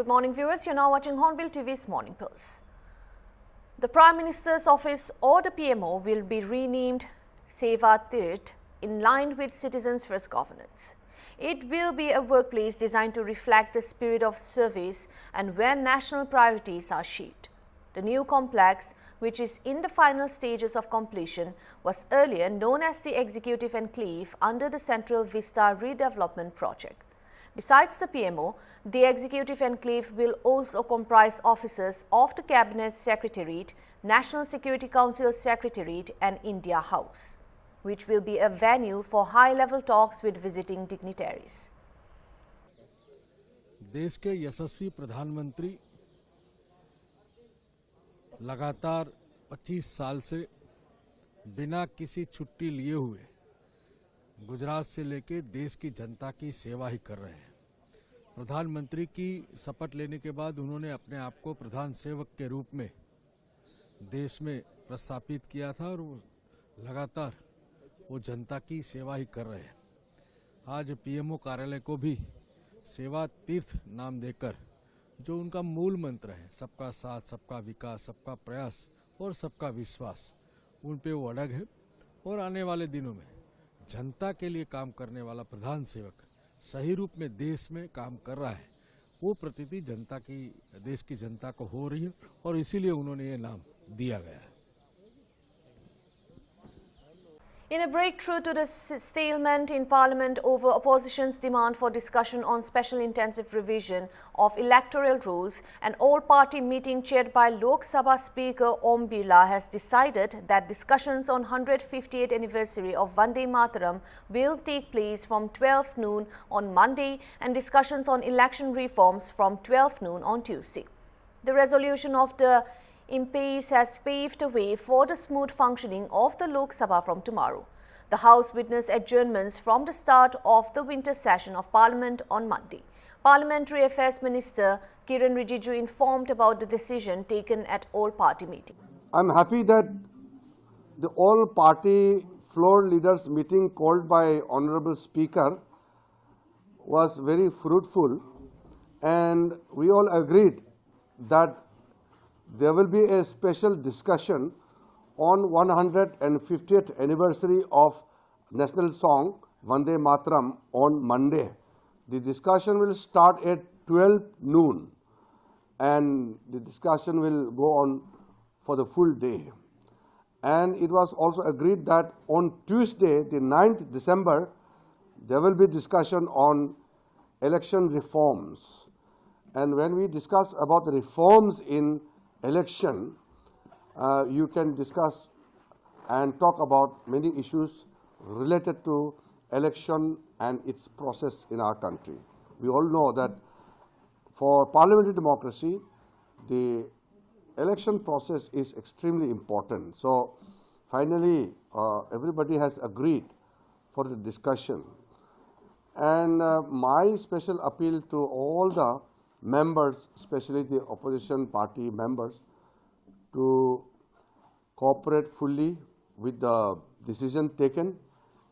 Good morning, viewers. You're now watching Hornbill TV's Morning Pulse. The Prime Minister's Office or the PMO will be renamed Seva Tirt in line with Citizens First governance. It will be a workplace designed to reflect the spirit of service and where national priorities are shaped. The new complex, which is in the final stages of completion, was earlier known as the Executive Enclave under the Central Vista Redevelopment Project. Besides the PMO, the Executive Enclave will also comprise officers of the Cabinet Secretariat, National Security Council Secretariat and India House, which will be a venue for high-level talks with visiting dignitaries. देश के यशस्वी प्रधानमंत्री लगातार 25 साल से बिना किसी छुट्टी लिए हुए गुजरात से लेके देश की जनता की सेवा ही कर रहे हैं। प्रधानमंत्री की शपथ लेने के बाद उन्होंने अपने आप को प्रधान सेवक के रूप में देश में प्रस्थापित किया था और वो लगातार वो जनता की सेवा ही कर रहे हैं। आज पीएमओ कार्यालय को भी सेवा तीर्थ नाम देकर जो उनका मूल मंत्र है, सबका साथ, सबका विकास, सबका प्रयास और सबका विश्वास, उन पे वो अड़ग है और आने वाले दिनों में जनता के लिए काम करने वाला प्रधान सेवक सही रूप में देश में काम कर रहा है, वो प्रतीति जनता की, देश की जनता को हो रही है और इसीलिए उन्होंने ये नाम दिया गया है। In a breakthrough to the stalemate in Parliament over opposition's demand for discussion on special intensive revision of electoral rules, an all-party meeting chaired by Lok Sabha Speaker Om Birla has decided that discussions on 158th anniversary of Vande Mataram will take place from 12 noon on Monday and discussions on election reforms from 12 noon on Tuesday. The resolution of the impasse has paved the way for the smooth functioning of the Lok Sabha from tomorrow. The House witnessed adjournments from the start of the winter session of Parliament on Monday. Parliamentary Affairs Minister Kiran Rijiju informed about the decision taken at all-party meeting. I'm happy that the all-party floor leaders meeting called by Honorable Speaker was very fruitful, and we all agreed that there will be a special discussion on 150th anniversary of national song Vande Mataram on Monday. The discussion will start at 12 noon and the discussion will go on for the full day. And it was also agreed that on Tuesday, the 9th December, there will be discussion on election reforms. And when we discuss about the reforms in election, you can discuss and talk about many issues related to election and its process in our country. We all know that for parliamentary democracy, the election process is extremely important. So finally, everybody has agreed for the discussion. And my special appeal to all the members, especially the opposition party members, to cooperate fully with the decision taken,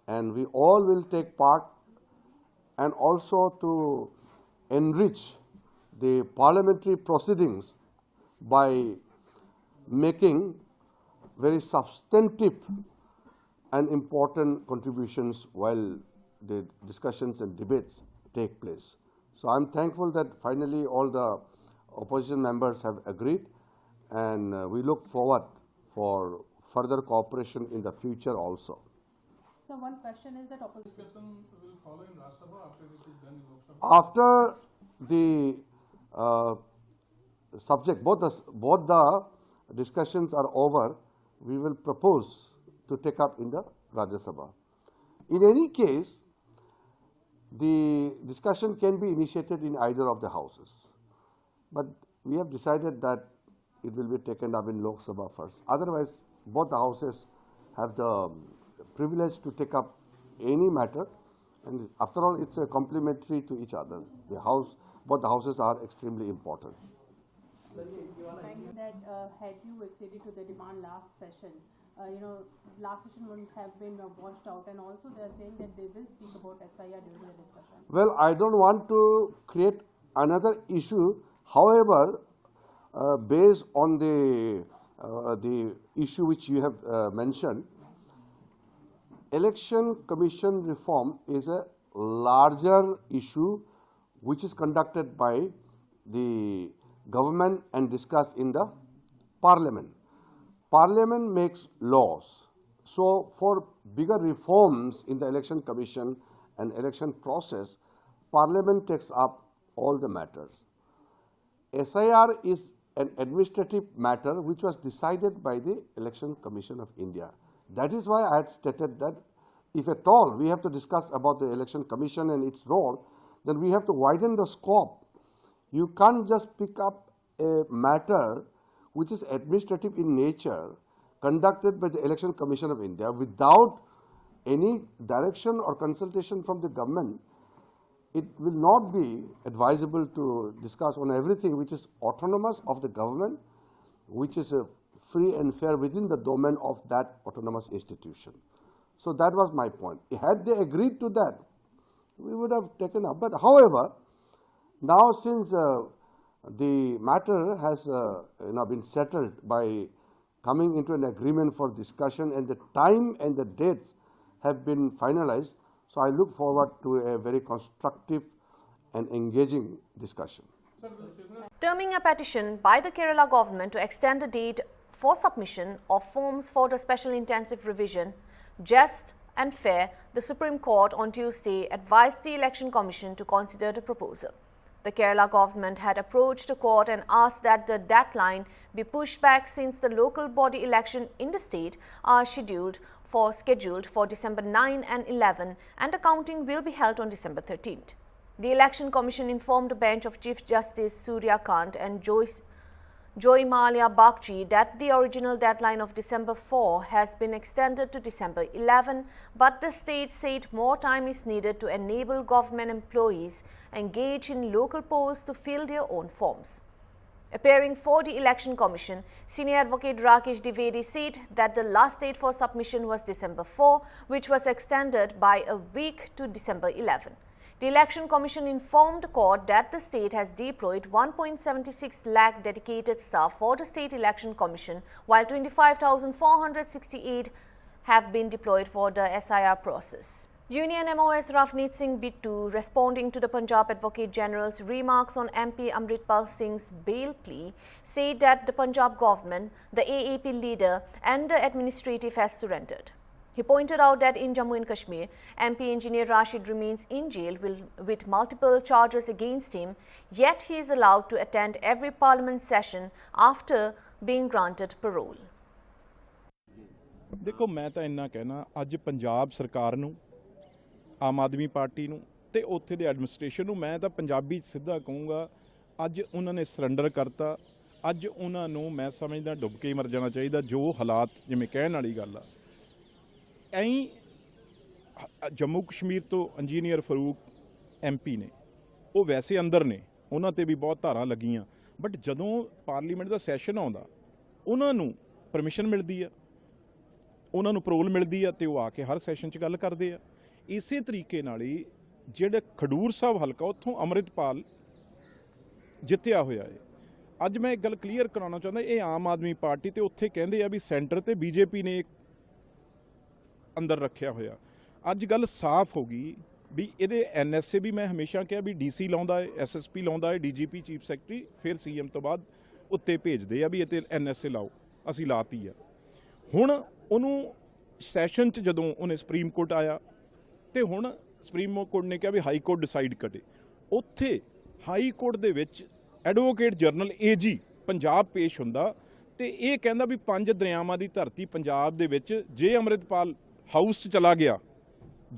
and we all will take part, and also to enrich the parliamentary proceedings by making very substantive and important contributions while the discussions and debates take place. So I'm thankful that finally all the opposition members have agreed, and we look forward for further cooperation in the future also. So one question is that opposition discussion will follow in Rajya Sabha after this is done in Lok Sabha? After the subject, both the discussions are over, we will propose to take up in the Rajya Sabha. In any case, the discussion can be initiated in either of the houses, but we have decided that it will be taken up in Lok Sabha first. Otherwise, both the houses have the privilege to take up any matter, and after all, it's a complementary to each other. Both the houses are extremely important. Saying that had you acceded to the demand last session, last session wouldn't have been washed out, and also they are saying that they will speak about SIR during the discussion. Well, I don't want to create another issue However, based on the issue which you have mentioned, Election Commission reform is a larger issue which is conducted by the government and discussed in the Parliament. Parliament makes laws. So for bigger reforms in the Election Commission and election process, Parliament takes up all the matters. SIR is an administrative matter which was decided by the Election Commission of India. That is why I had stated that if at all we have to discuss about the Election Commission and its role, then we have to widen the scope. You can't just pick up a matter which is administrative in nature, conducted by the Election Commission of India without any direction or consultation from the government. It will not be advisable to discuss on everything which is autonomous of the government, which is free and fair within the domain of that autonomous institution. So that was my point. Had they agreed to that, we would have taken up. But however, now since the matter has been settled by coming into an agreement for discussion, and the time and the dates have been finalized, so I look forward to a very constructive and engaging discussion. Terming a petition by the Kerala government to extend the date for submission of forms for the special intensive revision, just and fair, the Supreme Court on Tuesday advised the Election Commission to consider the proposal. The Kerala government had approached the court and asked that the deadline be pushed back since the local body election in the state are scheduled for December 9 and 11, and the counting will be held on December 13th. The Election Commission informed the bench of Chief Justice Surya Kant and Joy Malia Bagchi that the original deadline of December 4 has been extended to December 11, but the state said more time is needed to enable government employees engage in local polls to fill their own forms. Appearing for the Election Commission, Senior Advocate Rakesh Dwivedi said that the last date for submission was December 4, which was extended by a week to December 11. The Election Commission informed the court that the state has deployed 1.76 lakh dedicated staff for the State Election Commission, while 25,468 have been deployed for the SIR process. Union MOS Ravneet Singh Bittu, responding to the Punjab Advocate General's remarks on MP Amritpal Singh's bail plea, said that the Punjab government, the AAP leader and the administrative has surrendered. He pointed out that in Jammu and Kashmir, MP Engineer Rashid remains in jail with multiple charges against him, yet he is allowed to attend every parliament session after being granted parole. देखो मैं ਤਾਂ ਇੰਨਾ ਕਹਿਣਾ ਅੱਜ ਪੰਜਾਬ ਸਰਕਾਰ ਨੂੰ Aam Aadmi party ਨੂੰ ਤੇ ਉੱਥੇ ਦੇ ਐਡਮਿਨਿਸਟ੍ਰੇਸ਼ਨ ਨੂੰ ਮੈਂ ਤਾਂ ਪੰਜਾਬੀ ਸਿੱਧਾ ਕਹੂੰਗਾ ਅੱਜ ਉਹਨਾਂ ਨੇ ਸਰੈਂਡਰ ਕਰਤਾ ਅੱਜ ਉਹਨਾਂ ਨੂੰ ਮੈਂ ਸਮਝਦਾ ਡੁੱਬ ਕੇ ਮਰ ਜਾਣਾ ਚਾਹੀਦਾ ਜੋ ਹਾਲਾਤ ਜਿਵੇਂ ਕਹਿਣ ਵਾਲੀ ਗੱਲ ਆ ਐਂ ਜੰਮੂ ਕਸ਼ਮੀਰ ਤੋਂ ਇੰਜੀਨੀਅਰ ਫਰੂਕ MP ਨੇ ਉਹ ਵੈਸੇ ਅੰਦਰ ਨੇ ਉਹਨਾਂ ਤੇ ਵੀ ਬਹੁਤ ਧਾਰਾਂ ਲੱਗੀਆਂ ਬਟ ਜਦੋਂ ਪਾਰਲੀਮੈਂਟ ਦਾ ਸੈਸ਼ਨ ਆਉਂਦਾ ਉਹਨਾਂ ਨੂੰ ਪਰਮਿਸ਼ਨ ਮਿਲਦੀ ਆ ਉਹਨਾਂ ਨੂੰ ਪਰੋਲ ਮਿਲਦੀ ਆ ਤੇ ਉਹ ਆ ਕੇ ਹਰ ਸੈਸ਼ਨ 'ਚ ਗੱਲ ਕਰਦੇ ਆ ਇਸੇ ਤਰੀਕੇ ਨਾਲ ਹੀ ਜਿਹੜੇ ਖਡੂਰ ਸਾਹਿਬ ਹਲਕਾ ਉੱਥੋਂ ਅੰਮ੍ਰਿਤਪਾਲ ਜਿੱਤਿਆ ਹੋਇਆ ਹੈ ਅੱਜ ਮੈਂ ਇੱਕ ਗੱਲ ਕਲੀਅਰ ਕਰਾਉਣਾ ਚਾਹੁੰਦਾ ਇਹ ਆਮ ਆਦਮੀ ਪਾਰਟੀ ਤੇ ਉੱਥੇ ਕਹਿੰਦੇ ਆ ਵੀ ਸੈਂਟਰ ਤੇ BJP ਨੇ ਅੰਦਰ ਰੱਖਿਆ ਹੋਇਆ ਅੱਜ ਗੱਲ ਸਾਫ਼ ਹੋ ਗਈ ਵੀ ਇਹਦੇ NSA ਵੀ ਮੈਂ ਹਮੇਸ਼ਾ ਕਿਹਾ ਵੀ DC ਲਾਉਂਦਾ ਹੈ SSP ਲਾਉਂਦਾ ਹੈ DGP ਚੀਫ ਸੈਕਟਰੀ ਫਿਰ CM ਤੋਂ ਬਾਅਦ ਉੱਤੇ ਭੇਜਦੇ ਆ ਵੀ ਇਹ ਤੇ NSA ਲਾਓ ਅਸੀਂ ਲਾਤੀ ਆ ਹੁਣ ਉਹਨੂੰ ਸੈਸ਼ਨ 'ਚ ਜਦੋਂ ਉਹਨੇ ਸੁਪਰੀਮ ਕੋਰਟ ਆਇਆ ਤੇ ਹੁਣ ਸੁਪਰੀਮ ਕੋਰਟ ਨੇ ਕਿਹਾ ਵੀ ਹਾਈ ਕੋਰਟ ਡਿਸਾਈਡ ਕਰੇ ਉੱਥੇ ਹਾਈ ਕੋਰਟ ਦੇ ਵਿੱਚ ਐਡਵੋਕੇਟ ਜਨਰਲ AG ਪੰਜਾਬ ਪੇਸ਼ ਹੁੰਦਾ ਤੇ ਇਹ ਕਹਿੰਦਾ ਵੀ 5 ਦਰਿਆਵਾਂ ਦੀ ਧਰਤੀ ਪੰਜਾਬ ਦੇ ਵਿੱਚ ਜੇ ਅੰਮ੍ਰਿਤਪਾਲ ਹਾਊਸ 'ਚ ਚਲਾ ਗਿਆ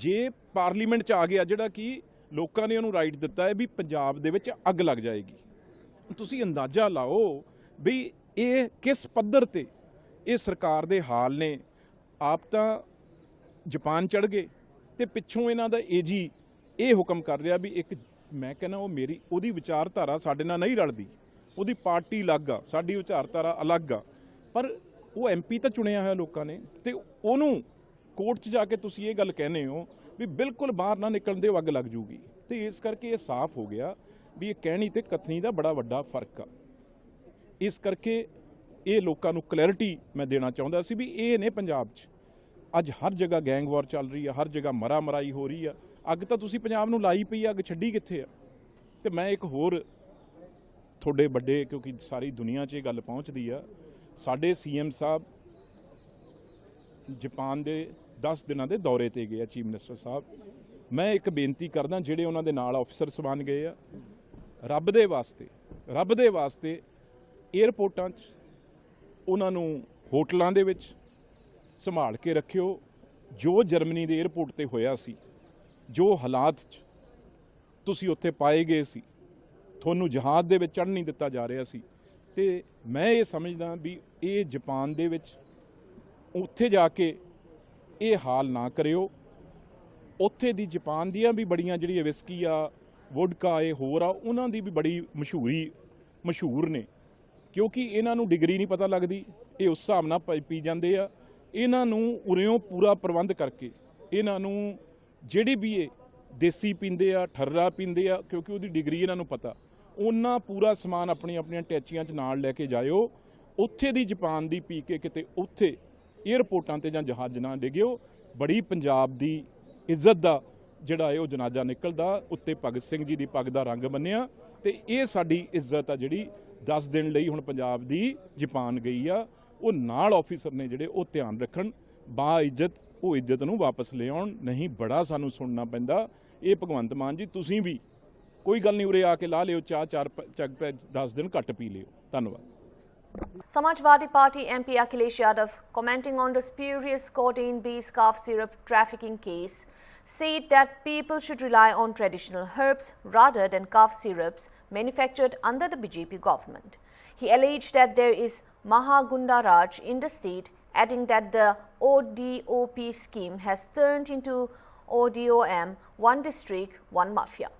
ਜੇ ਪਾਰਲੀਮੈਂਟ 'ਚ ਆ ਗਿਆ ਜਿਹੜਾ ਕਿ ਲੋਕਾਂ ਨੇ ਉਹਨੂੰ ਰਾਈਟ ਦਿੱਤਾ ਹੈ ਵੀ ਪੰਜਾਬ ਦੇ ਵਿੱਚ ਅੱਗ ਲੱਗ ਜਾਏਗੀ ਤੁਸੀਂ ਅੰਦਾਜ਼ਾ ਲਾਓ ਵੀ ਇਹ ਕਿਸ ਪੱਧਰ ਤੇ ਇਹ ਸਰਕਾਰ ਦੇ ਹਾਲ ਨੇ ਆਪ ਤਾਂ ਜਾਪਾਨ ਚੜ੍ਹ ਗਏ ਤੇ ਪਿੱਛੋਂ ਇਹਨਾਂ ਦਾ AG ਇਹ ਹੁਕਮ ਕਰ ਰਿਹਾ ਵੀ ਇੱਕ ਮੈਂ ਕਹਿੰਦਾ ਉਹ ਉਹਦੀ ਵਿਚਾਰਧਾਰਾ ਸਾਡੇ ਨਾਲ ਨਹੀਂ ਰਲਦੀ ਉਹਦੀ ਪਾਰਟੀ ਅਲੱਗ ਆ ਸਾਡੀ ਵਿਚਾਰਧਾਰਾ ਅਲੱਗ ਆ ਪਰ ਉਹ MP ਤਾਂ ਚੁਣਿਆ ਹੋਇਆ ਲੋਕਾਂ ਨੇ ਤੇ ਉਹਨੂੰ ਕੋਰਟ 'ਚ ਜਾ ਕੇ ਤੁਸੀਂ ਇਹ ਗੱਲ ਕਹਿੰਦੇ ਹੋ ਵੀ ਬਿਲਕੁਲ ਬਾਹਰ ਨਾ ਨਿਕਲਣ ਦੇ ਅੱਗ ਲੱਗ ਜੂਗੀ ਤੇ ਇਸ ਕਰਕੇ ਇਹ ਸਾਫ਼ ਹੋ ਗਿਆ ਵੀ ਇਹ ਕਹਿਣੀ ਤੇ ਕਥਨੀ ਦਾ ਬੜਾ ਵੱਡਾ ਫਰਕ ਆ। ਇਸ ਕਰਕੇ ਇਹ ਲੋਕਾਂ ਨੂੰ ਕਲੈਰਿਟੀ ਮੈਂ ਦੇਣਾ ਚਾਹੁੰਦਾ ਸੀ ਵੀ ਇਹ ਨੇ ਪੰਜਾਬ 'ਚ ਅੱਜ ਹਰ ਜਗ੍ਹਾ ਗੈਂਗ ਵਾਰ ਚੱਲ ਰਹੀ ਆ, ਹਰ ਜਗ੍ਹਾ ਮਰਾ ਮਰਾਈ ਹੋ ਰਹੀ ਆ। ਅੱਗ ਤਾਂ ਤੁਸੀਂ ਪੰਜਾਬ ਨੂੰ ਲਾਈ ਪਈ ਆ, ਅੱਗ ਛੱਡੀ ਕਿੱਥੇ ਆ? ਤੇ ਮੈਂ ਇੱਕ ਹੋਰ ਤੁਹਾਡੇ ਵੱਡੇ, ਕਿਉਂਕਿ ਸਾਰੀ ਦੁਨੀਆ 'ਚ ਇਹ ਗੱਲ ਪਹੁੰਚਦੀ ਆ, ਸਾਡੇ CM ਸਾਹਿਬ ਜਾਪਾਨ ਦੇ 10 ਦਿਨਾਂ ਦੇ ਦੌਰੇ ਤੇ ਗਏ ਆ, ਚੀਫ ਮਿਨਿਸਟਰ ਸਾਹਿਬ। ਮੈਂ ਇੱਕ ਬੇਨਤੀ ਕਰਦਾ, ਜਿਹੜੇ ਉਹਨਾਂ ਦੇ ਨਾਲ ਅਫਸਰ ਸਬਾਨ ਗਏ ਆ, ਰੱਬ ਦੇ ਵਾਸਤੇ ਏਅਰਪੋਰਟਾਂ 'ਚ ਉਹਨਾਂ ਨੂੰ ਹੋਟਲਾਂ ਦੇ ਵਿੱਚ ਸੰਭਾਲ ਕੇ ਰੱਖਿਓ। ਜੋ ਜਰਮਨੀ ਦੇ ਏਅਰਪੋਰਟ ਤੇ ਹੋਇਆ ਸੀ, ਜੋ ਹਾਲਾਤ 'ਚ ਤੁਸੀਂ ਉੱਥੇ ਪਾਏ ਗਏ ਸੀ, ਤੁਹਾਨੂੰ ਜਹਾਜ਼ ਦੇ ਵਿੱਚ ਚੜ੍ਹਨ ਨਹੀਂ ਦਿੱਤਾ ਜਾ ਰਿਹਾ ਸੀ। ਤੇ ਮੈਂ ਇਹ ਸਮਝਦਾ ਵੀ ਇਹ ਜਾਪਾਨ ਦੇ ਵਿੱਚ ਉੱਥੇ ਜਾ ਕੇ ਇਹ ਹਾਲ ਨਾ ਕਰਿਓ। ਉੱਥੇ ਦੀ ਜਾਪਾਨ ਦੀਆਂ ਵੀ ਬੜੀਆਂ ਜਿਹੜੀਆਂ ਵਿਸਕੀ ਆ, ਵੋਡਕਾ, ਇਹ ਹੋਰ ਆ, ਉਹਨਾਂ ਦੀ ਵੀ ਬੜੀ ਮਸ਼ਹੂਰ ਨੇ, ਕਿਉਂਕਿ ਇਹਨਾਂ ਨੂੰ ਡਿਗਰੀ ਨਹੀਂ ਪਤਾ ਲੱਗਦੀ, ਇਹ ਉਸ ਹਿਸਾਬ ਨਾਲ ਪੀ ਜਾਂਦੇ ਆ। ਇਹਨਾਂ ਨੂੰ ਉਰਿਓਂ ਪੂਰਾ ਪ੍ਰਬੰਧ ਕਰਕੇ, ਇਹਨਾਂ ਨੂੰ ਜਿਹੜੀ ਵੀ ਇਹ ਦੇਸੀ ਪੀਂਦੇ ਆ, ਠਰਰਾ ਪੀਂਦੇ ਆ, ਕਿਉਂਕਿ ਉਹਦੀ ਡਿਗਰੀ ਇਹਨਾਂ ਨੂੰ ਪਤਾ, ਉਹਨਾਂ ਪੂਰਾ ਸਮਾਨ ਆਪਣੀਆਂ ਟੈਚੀਆਂ 'ਚ ਨਾਲ ਲੈ ਕੇ ਜਾਇਓ। ਉੱਥੇ ਦੀ ਜਾਪਾਨ ਦੀ ਪੀ ਕੇ ਕਿਤੇ ਉੱਥੇ ਏਅਰਪੋਰਟਾਂ ਤੇ ਜਾਂ ਜਹਾਜ਼ ਨਾ ਡਿੱਗਿਓ। ਬੜੀ ਪੰਜਾਬ ਦੀ ਇੱਜ਼ਤ ਦਾ ਜਿਹੜਾ ਉਹ ਜਨਾਜ਼ਾ ਨਿਕਲਦਾ, ਉੱਤੇ ਭਗਤ ਸਿੰਘ ਜੀ ਦੀ ਪੱਗ ਦਾ ਰੰਗ ਬੰਨਿਆ, ਤੇ ਇਹ ਸਾਡੀ ਇੱਜ਼ਤ ਆ ਜਿਹੜੀ 10 ਦਿਨ ਲਈ ਹੁਣ ਪੰਜਾਬ ਦੀ ਜਾਪਾਨ ਗਈ ਆ। ਉਹ ਨਾਲ ਆਫੀਸਰ ਨੇ ਜਿਹੜੇ ਉਹ ਧਿਆਨ ਰੱਖਣ, ਬਾ ਇੱਜ਼ਤ ਉਹ ਇੱਜ਼ਤ ਨੂੰ ਵਾਪਸ ਲੈ ਆਉਣ। ਨਹੀਂ ਬੜਾ ਸਾਨੂੰ ਸੁਣਨਾ ਪੈਂਦਾ। ਇਹ ਭਗਵੰਤ ਮਾਨ ਜੀ, ਤੁਸੀਂ ਵੀ ਕੋਈ ਗੱਲ ਨਹੀਂ, ਉਰੇ ਆ ਕੇ ਲਾ ਲਿਓ ਚਾਹ, 4 ਚੱਗ ਪੈ 10 ਦਿਨ ਘੱਟ ਪੀ ਲਿਓ। ਧੰਨਵਾਦ। Samajwadi Party MP Akhilesh Yadav, commenting on the spurious codeine-based cough syrup trafficking case, said that people should rely on traditional herbs rather than cough syrups manufactured under the BJP government. He alleged that there is Mahagunda Raj in the state, adding that the ODOP scheme has turned into ODOM, one district, one mafia.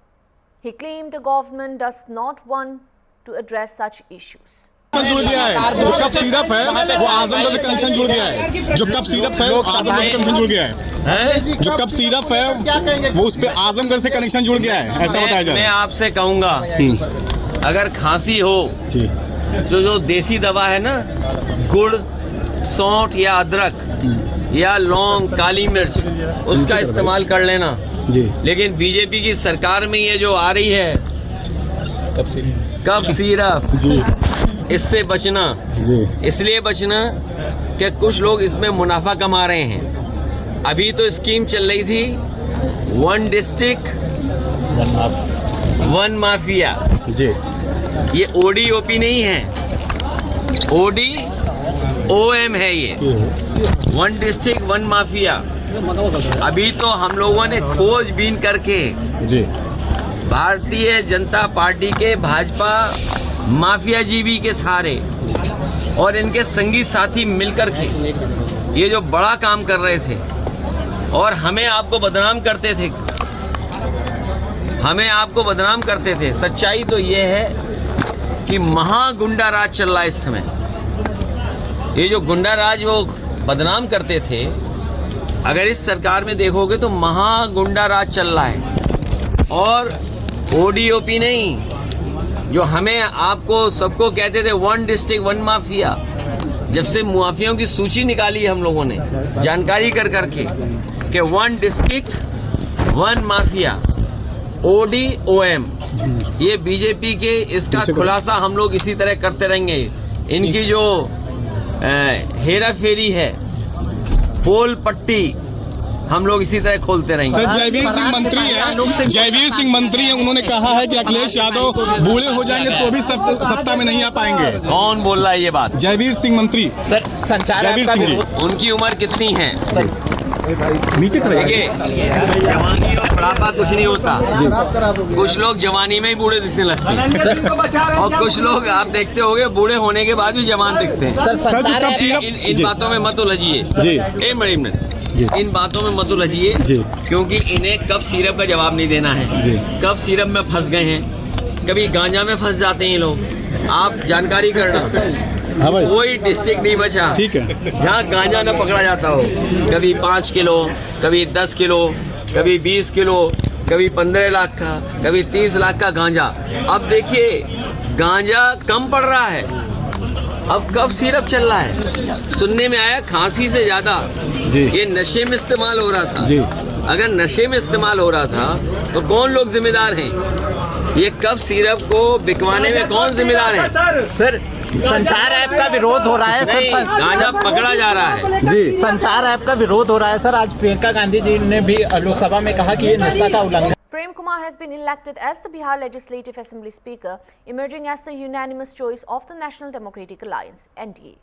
He claimed the government does not want to address such issues. जुड़ गया है, जो cup syrup है वो आजमगढ़ से connection जुड़ गया है। जो कप सिरप है वो आजमगढ़ से कनेक्शन जुड़ गया है। जो कप सिरप है वो उस पे आजमगढ़ से कनेक्शन जुड़ गया है, ऐसा बताया जा रहा है। मैं आपसे कहूंगा, अगर खांसी हो जी, जो देसी दवा है ना, गुड़, सौंठ या अदरक या लौंग, काली मिर्च, उसका इस्तेमाल कर लेना जी। लेकिन बीजेपी की सरकार में ये जो आ रही है कप सिरप जी, इससे बचना। जी, इसलिए बचना कि कुछ लोग इसमें मुनाफा कमा रहे हैं। अभी तो स्कीम चल रही थी 1 डिस्ट्रिक्ट 1 माफिया। जी, ये ODOP नहीं है, ODOM है ये, 1 डिस्ट्रिक्ट 1 माफिया। अभी तो हम लोगों ने खोजबीन करके जी, भारतीय जनता पार्टी के भाजपा माफिया जीवी के सहारे और इनके संगी साथी मिलकर के ये जो बड़ा काम कर रहे थे और हमें आपको बदनाम करते थे, सच्चाई तो ये है कि महागुंडा राज चल रहा है इस समय। ये जो गुंडा राज वो बदनाम करते थे, अगर इस सरकार में देखोगे तो महागुंडा राज चल रहा है। और ODOP नहीं, जो हमें आपको सबको कहते थे 1 डिस्ट्रिक्ट 1 माफिया, जब से माफियाओं की सूची निकाली हम लोगों ने जानकारी कर करके कि 1 डिस्ट्रिक्ट 1 माफिया, ODOM, ये बीजेपी के, इसका खुलासा हम लोग इसी तरह करते रहेंगे। इनकी जो हेरा फेरी है, पोल पट्टी, हम लोग इसी तरह खोलते रहेंगे। सर, जयवीर सिंह मंत्री है, उन्होंने कहा है कि अखिलेश यादव बूढ़े हो जाएंगे तो भी सत्ता में नहीं आ पाएंगे। कौन बोल रहा है ये बात? जयवीर सिंह मंत्री, जयवीर सिंह जी। उनकी उम्र कितनी है? नीचे देखिए, जवानी और बुढ़ापा कुछ नहीं होता। कुछ लोग जवानी में ही बूढ़े दिखने लगते हैं और कुछ लोग आप देखते होंगे बूढ़े होने के बाद भी जवान दिखते हैं। इन बातों में मत उलझिए, एक मिनट, इन बातों में मत उलझिए, क्योंकि इन्हें कप सिरप का जवाब नहीं देना है। कप सिरप में फंस गए हैं, कभी गांजा में फंस जाते हैं लोग। आप जानकारी करना, कोई डिस्ट्रिक्ट नहीं बचा ठीक है जहाँ गांजा न पकड़ा जाता हो। कभी 5 किलो, कभी 10 किलो, कभी 20 किलो, कभी 15 लाख का, कभी 30 लाख का गांजा। अब देखिए गांजा कम पड़ रहा है, अब कब सिरप चल रहा है। सुनने में आया खांसी से ज्यादा ये नशे में इस्तेमाल हो रहा था। अगर नशे में इस्तेमाल हो रहा था तो कौन लोग जिम्मेदार हैं? ये कब सिरप को बिकवाने में कौन जिम्मेदार है? सर संचार ऐप का विरोध हो रहा है सर। गांजा पकड़ा जा रहा है जी। संचार ऐप का विरोध हो रहा है सर। आज प्रियंका गांधी जी ने भी लोकसभा में कहा कि ये नाश्ता का उल्लंघन। Prem Kumar has been elected as the Bihar Legislative Assembly Speaker, emerging as the unanimous choice of the National Democratic Alliance (NDA).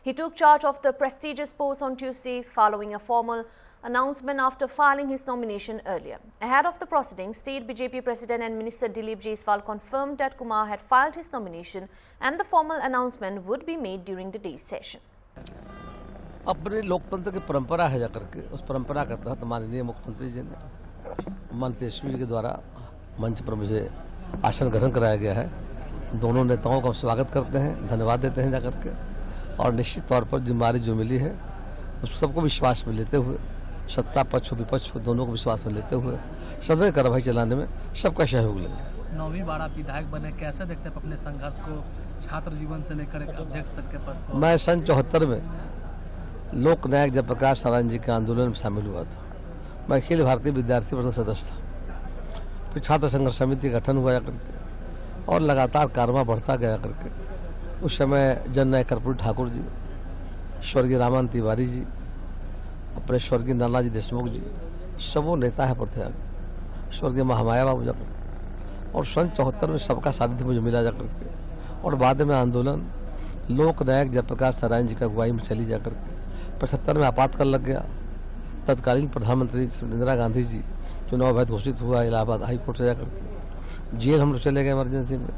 He took charge of the prestigious post on Tuesday, following a formal announcement after filing his nomination earlier. Ahead of the proceedings, State BJP President and Minister Dilip Jaiswal confirmed that Kumar had filed his nomination and the formal announcement would be made during the day's session. अपने लोकतंत्र की परंपरा है जाकर के उस परंपरा के तहत माननीय मुख्यमंत्री जी ने मंत्रिश्री के द्वारा मंच पर मुझे आसन ग्रहण कराया गया है। दोनों नेताओं का स्वागत करते हैं, धन्यवाद देते हैं जाकर के, और निश्चित तौर पर जिम्मेदारी जो मिली है उस सबको विश्वास में लेते हुए, सत्ता पक्ष विपक्ष दोनों को विश्वास में लेते हुए सदन कार्यवाही चलाने में सबका सहयोग लेंगे। 9वीं बार आप विधायक बने, कैसे देखते हैं अपने संघर्ष को, छात्र जीवन से लेकर अध्यक्ष तक के पद को? मैं सन 74 में लोक नायक जयप्रकाश नारायण जी के आंदोलन में शामिल हुआ था। मैं अखिल भारतीय विद्यार्थी परिषद सदस्य था। फिर छात्र संघर्ष समिति गठन हुआ जाकर के और लगातार कारवां बढ़ता गया करके। उस समय जननायक कर्पूरी ठाकुर जी, स्वर्गीय रामान तिवारी जी, अपने स्वर्गीय नानाजी देशमुख जी, सबों नेता है पर थे, स्वर्गीय महामाया बाबू जाकर, और सन 74 में सबका सानिध्य मुझे मिला जाकर के। और बाद में आंदोलन लोक नायक जयप्रकाश नारायण जी का अगुवाई में चली जाकर के 75 में आपातकाल लग गया। तत्कालीन प्रधानमंत्री इंदिरा गांधी जी चुनाव वैध घोषित हुआ, इलाहाबाद हाई कोर्ट से जाकर के जेल हम लोग चले गए इमरजेंसी में।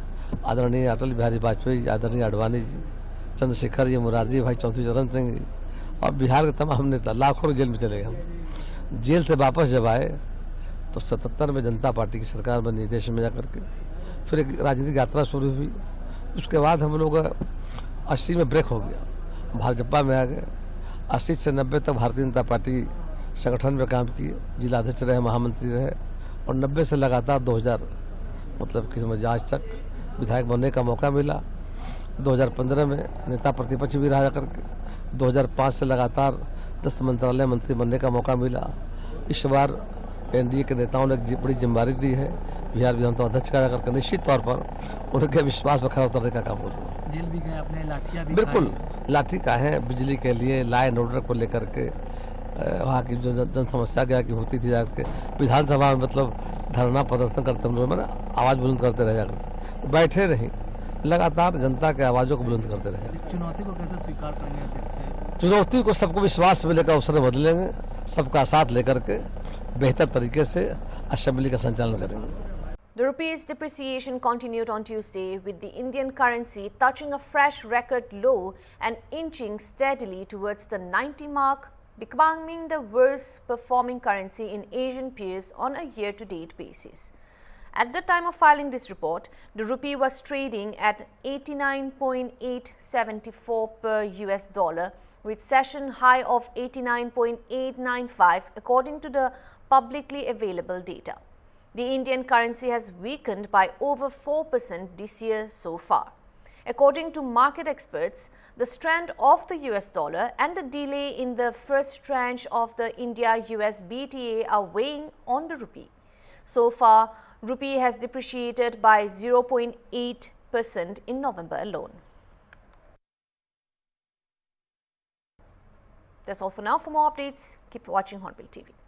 आदरणीय अटल बिहारी वाजपेयी जी, आदरणीय अडवाणी जी, चंद्रशेखर जी, मुरारजी भाई, चौधरी चरण सिंह जी और बिहार के तमाम नेता लाखों जेल में चले गए। हम जेल से वापस जब आए तो 77 में जनता पार्टी की सरकार बनी देश में जाकर के। फिर एक राजनीतिक यात्रा शुरू हुई। उसके बाद हम लोग 80 में ब्रेक हो गया, भाजपा में आ गए। 80 से 90 तक भारतीय जनता पार्टी संगठन में काम किए, जिलाध्यक्ष रहे, महामंत्री रहे, और 90 से लगातार 2000 मतलब कि समझ आज तक विधायक बनने का मौका मिला। 2015 में नेता प्रतिपक्ष भी रहा करके। 2005 से लगातार 10 मंत्रालय मंत्री बनने का मौका मिला। इस बार एनडीए के नेताओं ने एक बड़ी जिम्मेदारी दी है, बिहार विधानसभा अध्यक्ष का करके। निश्चित तौर पर उनके विश्वास पर खरा उतरने का काम हो रहा है। जेल भी गए, अपने लाठियां भी बिल्कुल लाठी का है, बिजली के लिए, लॉ एंड ऑर्डर को लेकर के वहाँ की जो जन समस्या क्या की होती थी जाकर के विधानसभा में, मतलब धरना प्रदर्शन करते हम लोग मैंने आवाज़ बुलंद करते रहे, जाकर बैठे रहीं, लगातार जनता के आवाज़ों को बुलंद करते रहे। इस चुनौती को कैसे स्वीकार करेंगे? चुनौती को सबको विश्वास में लेकर अवसर बदलेंगे, सबका साथ लेकर के बेहतर तरीके से असेंबली का संचालन करेंगे। The rupee's depreciation continued on Tuesday, with the Indian currency touching a fresh record low and inching steadily towards the 90 mark, becoming the worst performing currency in Asian peers on a year-to-date basis. At the time of filing this report, the rupee was trading at 89.874 per US dollar, with session high of 89.895 according to the publicly available data. The Indian currency has weakened by over 4% this year so far. According to market experts, the strength of the US dollar and the delay in the first tranche of the India-US BTA are weighing on the rupee. So far, rupee has depreciated by 0.8% in November alone. That's all for now. For more updates, keep watching Hornbill TV.